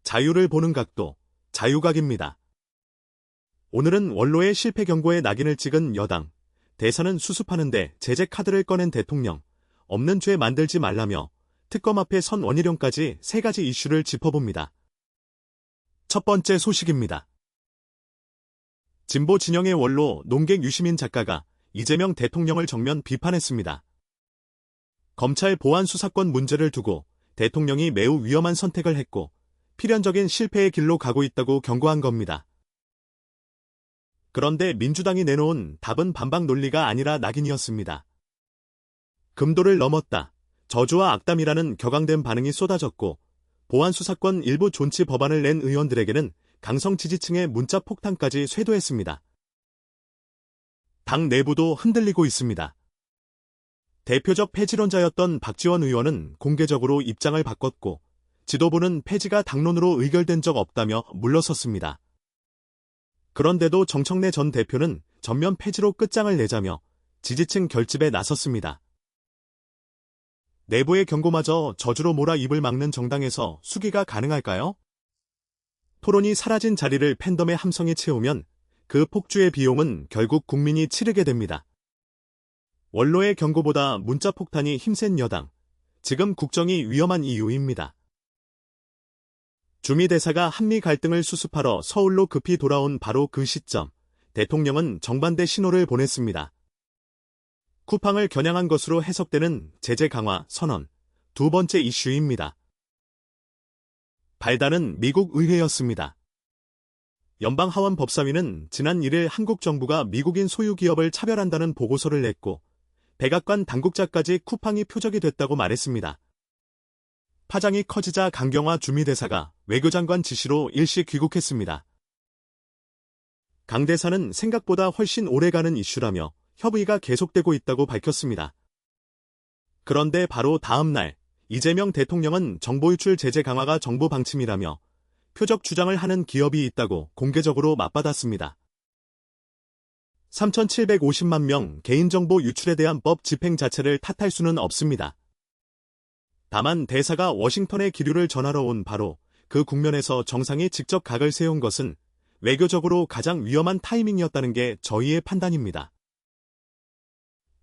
자유를 보는 각도, 자유각입니다. 오늘은 원로의 실패 경고에 낙인을 찍은 여당, 대선은 수습하는데 제재 카드를 꺼낸 대통령, 없는 죄 만들지 말라며 특검 앞에 선 원희룡까지 세 가지 이슈를 짚어봅니다. 첫 번째 소식입니다. 진보 진영의 원로 농객 유시민 작가가 이재명 대통령을 정면 비판했습니다. 검찰 보안 수사권 문제를 두고 대통령이 매우 위험한 선택을 했고 필연적인 실패의 길로 가고 있다고 경고한 겁니다. 그런데 민주당이 내놓은 답은 반박 논리가 아니라 낙인이었습니다. 금도를 넘었다. 저주와 악담이라는 격앙된 반응이 쏟아졌고 보안 수사권 일부 존치 법안을 낸 의원들에게는 강성 지지층의 문자 폭탄까지 쇄도했습니다. 당 내부도 흔들리고 있습니다. 대표적 폐지론자였던 박지원 의원은 공개적으로 입장을 바꿨고 지도부는 폐지가 당론으로 의결된 적 없다며 물러섰습니다. 그런데도 정청래 전 대표는 전면 폐지로 끝장을 내자며 지지층 결집에 나섰습니다. 내부의 경고마저 저주로 몰아 입을 막는 정당에서 수기가 가능할까요? 토론이 사라진 자리를 팬덤의 함성이 채우면 그 폭주의 비용은 결국 국민이 치르게 됩니다. 원로의 경고보다 문자 폭탄이 힘센 여당, 지금 국정이 위험한 이유입니다. 주미 대사가 한미 갈등을 수습하러 서울로 급히 돌아온 바로 그 시점, 대통령은 정반대 신호를 보냈습니다. 쿠팡을 겨냥한 것으로 해석되는 제재 강화 선언, 두 번째 이슈입니다. 발단은 미국 의회였습니다. 연방하원 법사위는 지난 1일 한국 정부가 미국인 소유 기업을 차별한다는 보고서를 냈고 백악관 당국자까지 쿠팡이 표적이 됐다고 말했습니다. 파장이 커지자 강경화 주미 대사가 외교장관 지시로 일시 귀국했습니다. 강 대사는 생각보다 훨씬 오래가는 이슈라며 협의가 계속되고 있다고 밝혔습니다. 그런데 바로 다음 날 이재명 대통령은 정보 유출 제재 강화가 정부 방침이라며 표적 주장을 하는 기업이 있다고 공개적으로 맞받았습니다. 3,750만 명 개인정보 유출에 대한 법 집행 자체를 탓할 수는 없습니다. 다만 대사가 워싱턴에 기류를 전하러 온 바로 그 국면에서 정상이 직접 각을 세운 것은 외교적으로 가장 위험한 타이밍이었다는 게 저희의 판단입니다.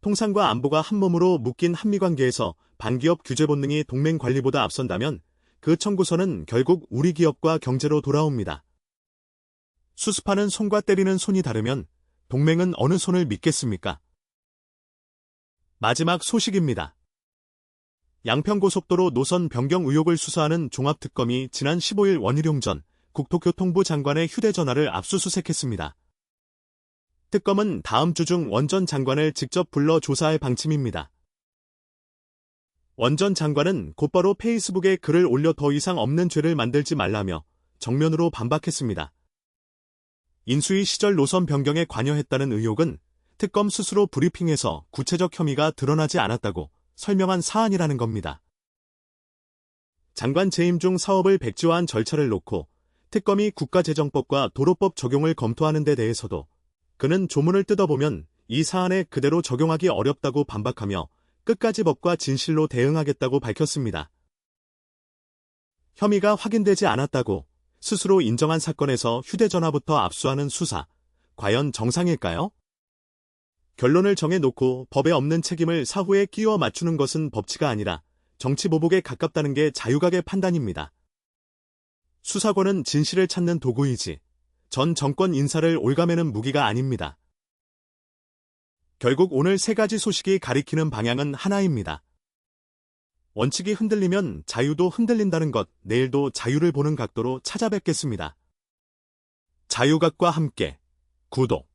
통상과 안보가 한몸으로 묶인 한미관계에서 반기업 규제 본능이 동맹 관리보다 앞선다면 그 청구서는 결국 우리 기업과 경제로 돌아옵니다. 수습하는 손과 때리는 손이 다르면 동맹은 어느 손을 믿겠습니까? 마지막 소식입니다. 양평고속도로 노선 변경 의혹을 수사하는 종합특검이 지난 15일 원희룡 전 국토교통부 장관의 휴대전화를 압수수색했습니다. 특검은 다음 주 중 원 전 장관을 직접 불러 조사할 방침입니다. 원 전 장관은 곧바로 페이스북에 글을 올려 더 이상 없는 죄를 만들지 말라며 정면으로 반박했습니다. 인수위 시절 노선 변경에 관여했다는 의혹은 특검 스스로 브리핑에서 구체적 혐의가 드러나지 않았다고 설명한 사안이라는 겁니다. 장관 재임 중 사업을 백지화한 절차를 놓고 특검이 국가재정법과 도로법 적용을 검토하는 데 대해서도 그는 조문을 뜯어보면 이 사안에 그대로 적용하기 어렵다고 반박하며 끝까지 법과 진실로 대응하겠다고 밝혔습니다. 혐의가 확인되지 않았다고 스스로 인정한 사건에서 휴대전화부터 압수하는 수사, 과연 정상일까요? 결론을 정해놓고 법에 없는 책임을 사후에 끼워 맞추는 것은 법치가 아니라 정치보복에 가깝다는 게 자유각의 판단입니다. 수사권은 진실을 찾는 도구이지 전 정권 인사를 옭아매는 무기가 아닙니다. 결국 오늘 세 가지 소식이 가리키는 방향은 하나입니다. 원칙이 흔들리면 자유도 흔들린다는 것, 내일도 자유를 보는 각도로 찾아뵙겠습니다. 자유각과 함께 구독